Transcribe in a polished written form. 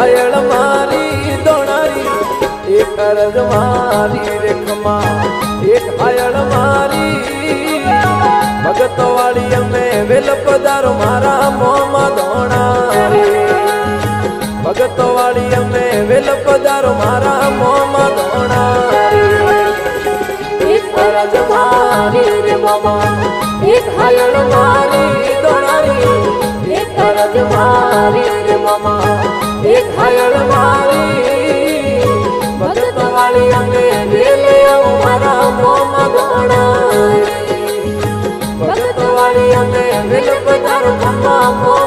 ઘાયળ મારી દોણારી એક અરજ મારી રેખમાં એક ઘાયળ મારી ભગતો વાળી અમે વેલ પધારો મારા મોમાં દોણારી ભગતો વાળી અમે વેલ પધારો મારા મોમાં દોણારી એક અરજ મારી રે મોમાં એક ઘાયળ મારી દોણારી એક અરજ મારી રે મોમાં એક ઘાયળ મારી ભગતો વાળી અમે વેલ મારા મોમાં દોણારી ભગતો વાળી અમે વેલ પધારો મારા મોમાં